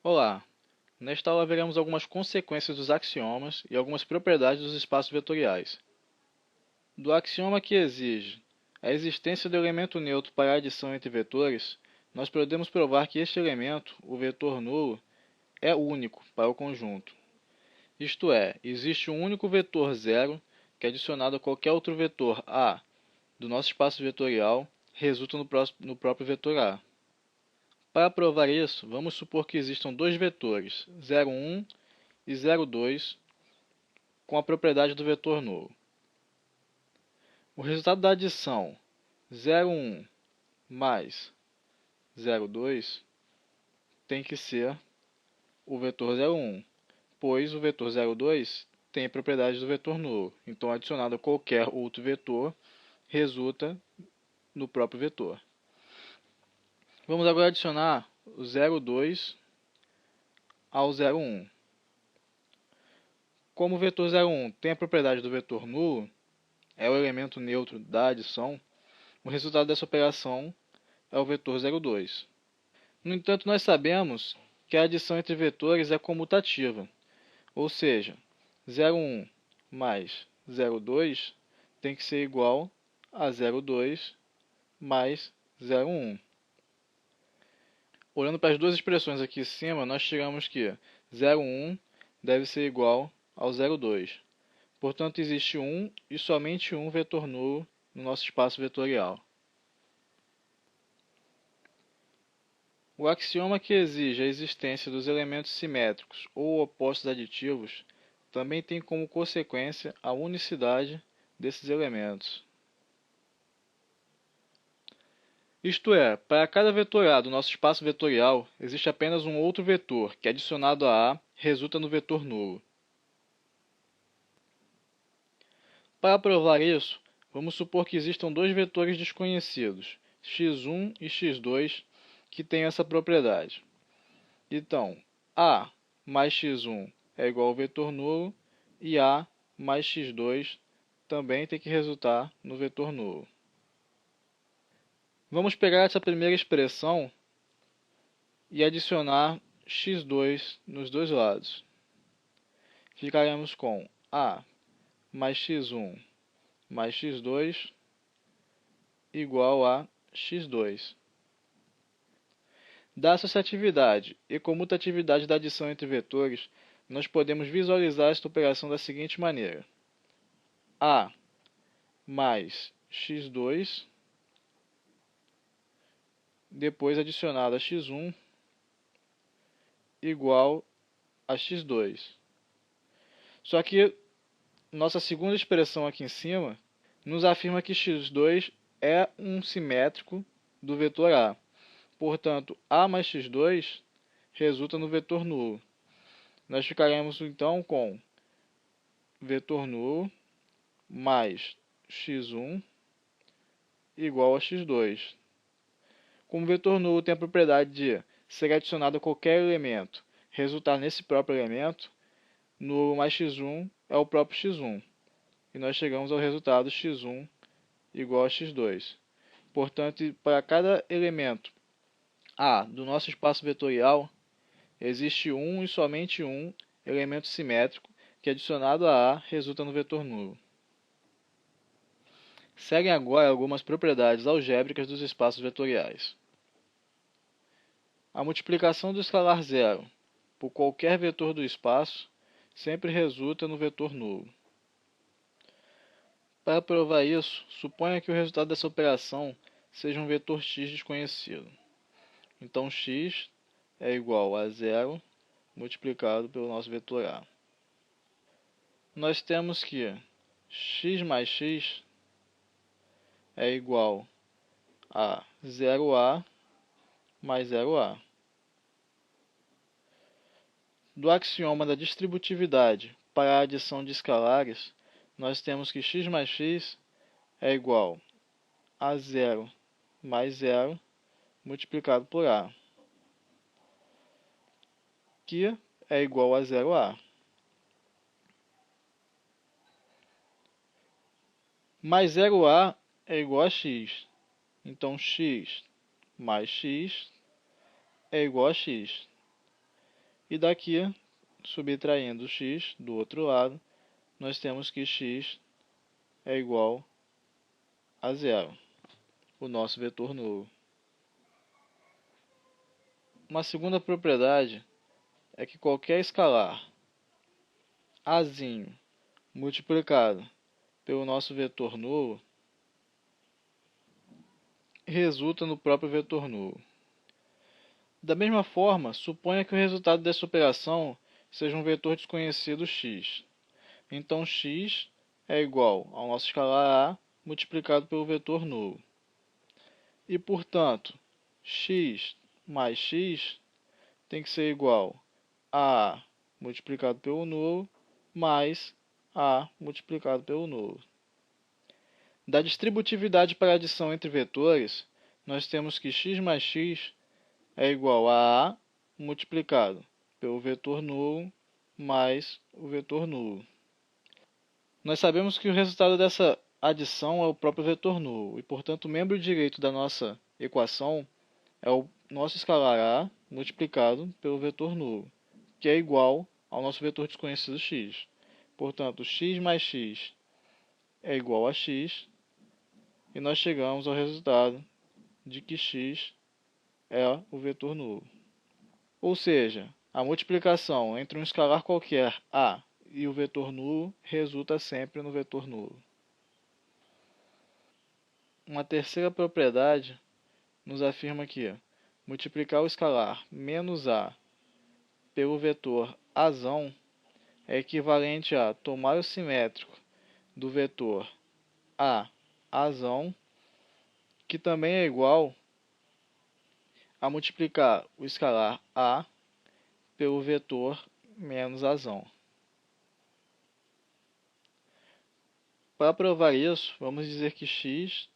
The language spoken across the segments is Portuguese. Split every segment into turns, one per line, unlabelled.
Olá! Nesta aula veremos algumas consequências dos axiomas e algumas propriedades dos espaços vetoriais. Do axioma que exige a existência do elemento neutro para a adição entre vetores, nós podemos provar que este elemento, o vetor nulo, é único para o conjunto. Isto é, existe um único vetor zero que, adicionado a qualquer outro vetor A do nosso espaço vetorial, resulta no próprio vetor A. Para provar isso, vamos supor que existam dois vetores, 0,1 e 0,2, com a propriedade do vetor nulo. O resultado da adição 0,1 mais 0,2 tem que ser o vetor 0,1, pois o vetor 0,2 tem a propriedade do vetor nulo. Então, adicionado a qualquer outro vetor, resulta no próprio vetor. Vamos agora adicionar o 0,2 ao 0,1. Como o vetor 0,1 tem a propriedade do vetor nulo, é o elemento neutro da adição, o resultado dessa operação é o vetor 0,2. No entanto, nós sabemos que a adição entre vetores é comutativa, ou seja, 0,1 mais 0,2 tem que ser igual a 0,2 mais 0,1. Olhando para as duas expressões aqui em cima, nós tiramos que 0,1 deve ser igual ao 0,2. Portanto, existe um e somente um vetor nulo no nosso espaço vetorial. O axioma que exige a existência dos elementos simétricos ou opostos aditivos também tem como consequência a unicidade desses elementos. Isto é, para cada vetor A do nosso espaço vetorial, existe apenas um outro vetor, que adicionado a A, resulta no vetor nulo. Para provar isso, vamos supor que existam dois vetores desconhecidos, x1 e x2, que têm essa propriedade. Então, A mais x1 é igual ao vetor nulo e A mais x2 também tem que resultar no vetor nulo. Vamos pegar essa primeira expressão e adicionar x2 nos dois lados. Ficaremos com A mais x1 mais x2 igual a x2. Da associatividade e comutatividade da adição entre vetores, nós podemos visualizar esta operação da seguinte maneira. A mais x2, depois adicionado a x1, igual a x2. Só que nossa segunda expressão aqui em cima nos afirma que x2 é um simétrico do vetor A. Portanto, A mais x2 resulta no vetor nulo. Nós ficaremos então com vetor nulo mais x1 igual a x2. Como o vetor nulo tem a propriedade de ser adicionado a qualquer elemento, resultar nesse próprio elemento, nulo mais x1 é o próprio x1. E nós chegamos ao resultado x1 igual a x2. Portanto, para cada elemento A do nosso espaço vetorial, existe um e somente um elemento simétrico que, adicionado a A, resulta no vetor nulo. Seguem agora algumas propriedades algébricas dos espaços vetoriais. A multiplicação do escalar zero por qualquer vetor do espaço sempre resulta no vetor nulo. Para provar isso, suponha que o resultado dessa operação seja um vetor x desconhecido. Então, x é igual a zero multiplicado pelo nosso vetor A. Nós temos que x mais x é igual a 0a mais 0a. Do axioma da distributividade para a adição de escalares, nós temos que x mais x é igual a 0 mais 0 multiplicado por A, que é igual a 0a. Mais 0a é igual a x. Então, x mais x é igual a x. E daqui, subtraindo o x do outro lado, nós temos que x é igual a zero, o nosso vetor nulo. Uma segunda propriedade é que qualquer escalar azinho multiplicado pelo nosso vetor nulo resulta no próprio vetor nulo. Da mesma forma, suponha que o resultado dessa operação seja um vetor desconhecido x. Então x é igual ao nosso escalar a multiplicado pelo vetor nulo. E, portanto, x mais x tem que ser igual a multiplicado pelo nulo mais a multiplicado pelo nulo. Da distributividade para adição entre vetores, nós temos que x mais x é igual a multiplicado pelo vetor nulo mais o vetor nulo. Nós sabemos que o resultado dessa adição é o próprio vetor nulo, e, portanto, o membro direito da nossa equação é o nosso escalar a multiplicado pelo vetor nulo, que é igual ao nosso vetor desconhecido x. Portanto, x mais x é igual a x, e nós chegamos ao resultado de que x é o vetor nulo. Ou seja, a multiplicação entre um escalar qualquer a e o vetor nulo resulta sempre no vetor nulo. Uma terceira propriedade nos afirma que multiplicar o escalar menos a pelo vetor azão é equivalente a tomar o simétrico do vetor a azão, que também é igual a multiplicar o escalar a pelo vetor menos azão. Para provar isso, vamos dizer que x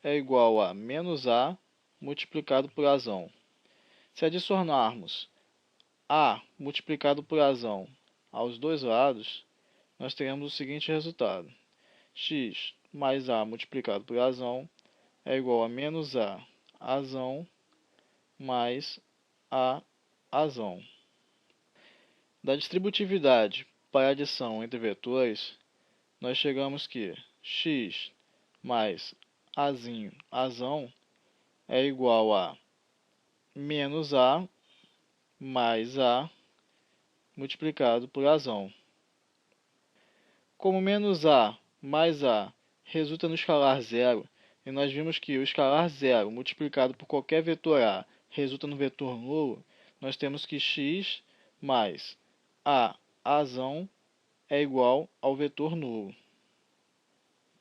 é igual a menos a multiplicado por azão. Se adicionarmos a multiplicado por azão aos dois lados, nós teremos o seguinte resultado: x mais a multiplicado por azão é igual a menos a azão mais a azão. Da distributividade para adição entre vetores, nós chegamos que x mais azinho azão é igual a menos a mais a multiplicado por azão. Como menos a mais a resulta no escalar zero, e nós vimos que o escalar zero multiplicado por qualquer vetor a resulta no vetor nulo, nós temos que x mais a azão é igual ao vetor nulo.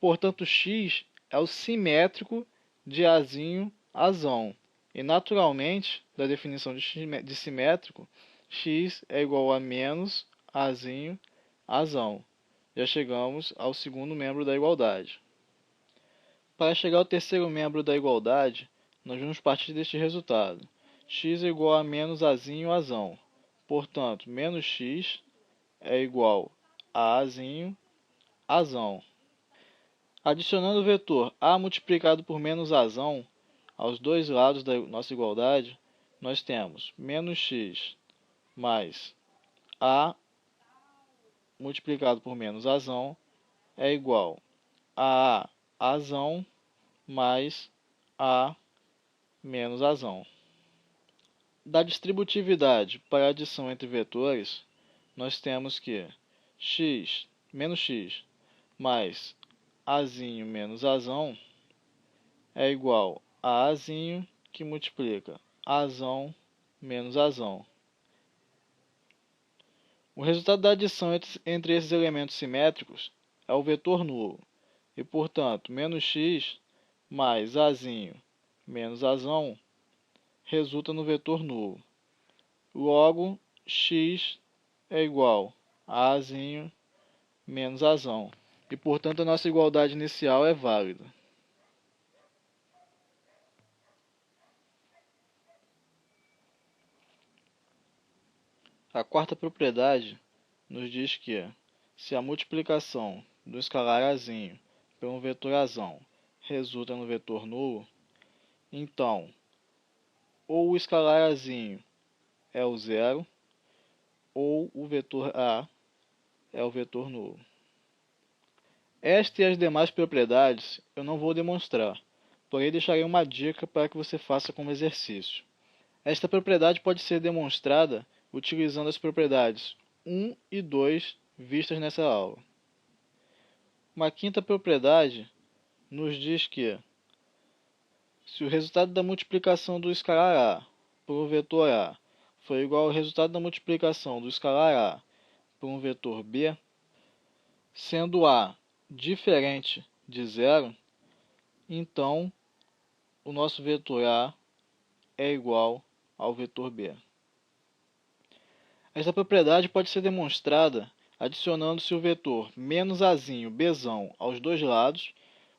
Portanto, x é o simétrico de azinho azão. E, naturalmente, da definição de simétrico, x é igual a menos azinho azão. Já chegamos ao segundo membro da igualdade. Para chegar ao terceiro membro da igualdade, nós vamos partir deste resultado. X é igual a menos azinho azão. Portanto, menos x é igual a azinho azão. Adicionando o vetor a multiplicado por menos azão aos dois lados da nossa igualdade, nós temos menos x mais a multiplicado por menos azão é igual a azão mais a menos azão. Da distributividade para a adição entre vetores, nós temos que x menos x mais azinho menos azão é igual a azinho que multiplica azão menos azão. O resultado da adição entre esses elementos simétricos é o vetor nulo, e, portanto, menos x mais azinho menos azão resulta no vetor nulo. Logo, x é igual a azinho menos azão, e, portanto, a nossa igualdade inicial é válida. A quarta propriedade nos diz que, se a multiplicação do escalar azinho por um vetor azão resulta no vetor nulo, então ou o escalar azinho é o zero, ou o vetor A é o vetor nulo. Esta e as demais propriedades eu não vou demonstrar, porém deixarei uma dica para que você faça como exercício. Esta propriedade pode ser demonstrada utilizando as propriedades 1 e 2 vistas nessa aula. Uma quinta propriedade nos diz que, se o resultado da multiplicação do escalar A por um vetor A for igual ao resultado da multiplicação do escalar A por um vetor B, sendo A diferente de zero, então o nosso vetor A é igual ao vetor B. Esta propriedade pode ser demonstrada adicionando-se o vetor menos Azinho, Bzão aos dois lados,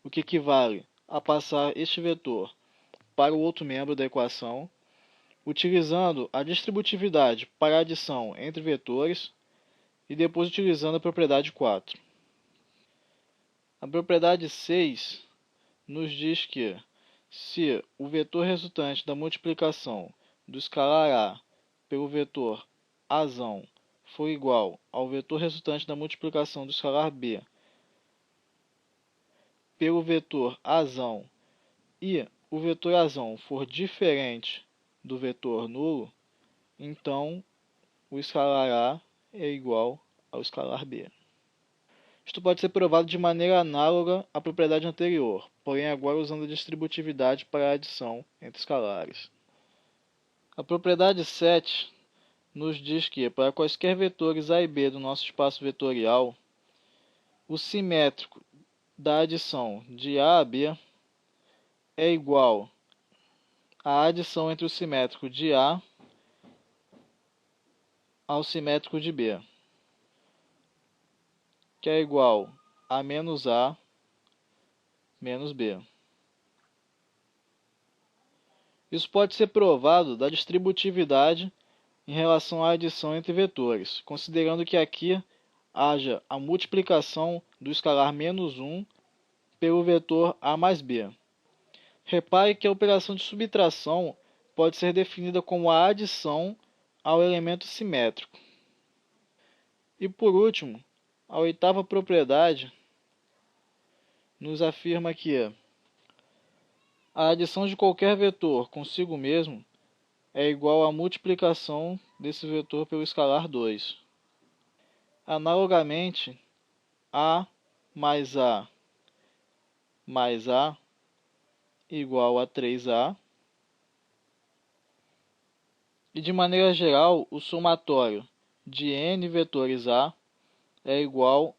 o que equivale a passar este vetor para o outro membro da equação, utilizando a distributividade para a adição entre vetores e depois utilizando a propriedade 4. A propriedade 6 nos diz que, se o vetor resultante da multiplicação do escalar A pelo vetor Azão for igual ao vetor resultante da multiplicação do escalar B pelo vetor Azão e o vetor Azão for diferente do vetor nulo, então o escalar A é igual ao escalar B. Isto pode ser provado de maneira análoga à propriedade anterior, porém agora usando a distributividade para a adição entre escalares. A propriedade 7 nos diz que, para quaisquer vetores A e B do nosso espaço vetorial, o simétrico da adição de A a B é igual à adição entre o simétrico de A ao simétrico de B, que é igual a menos A menos B. Isso pode ser provado da distributividade em relação à adição entre vetores, considerando que aqui haja a multiplicação do escalar menos 1 pelo vetor A mais B. Repare que a operação de subtração pode ser definida como a adição ao elemento simétrico. E por último, a oitava propriedade nos afirma que a adição de qualquer vetor consigo mesmo é igual à multiplicação desse vetor pelo escalar 2. Analogamente, A mais A mais A igual a 3A. E de maneira geral, o somatório de n vetores A é igual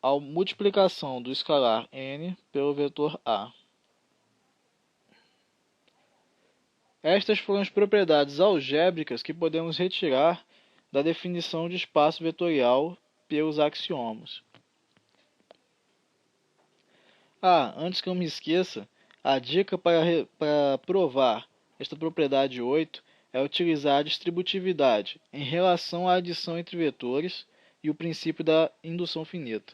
à multiplicação do escalar n pelo vetor A. Estas foram as propriedades algébricas que podemos retirar da definição de espaço vetorial pelos axiomas. Antes que eu me esqueça, a dica para provar esta propriedade 8 é utilizar a distributividade em relação à adição entre vetores e o princípio da indução finita.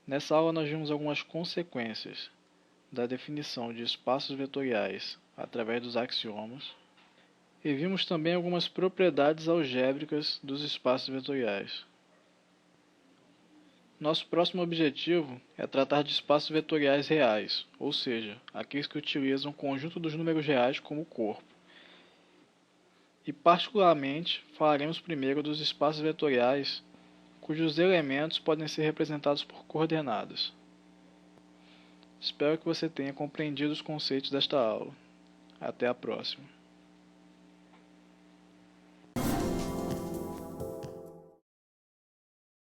Nessa aula nós vimos algumas consequências da definição de espaços vetoriais através dos axiomas e vimos também algumas propriedades algébricas dos espaços vetoriais. Nosso próximo objetivo é tratar de espaços vetoriais reais, ou seja, aqueles que utilizam o conjunto dos números reais como corpo. E particularmente falaremos primeiro dos espaços vetoriais cujos elementos podem ser representados por coordenadas. Espero que você tenha compreendido os conceitos desta aula. Até a próxima.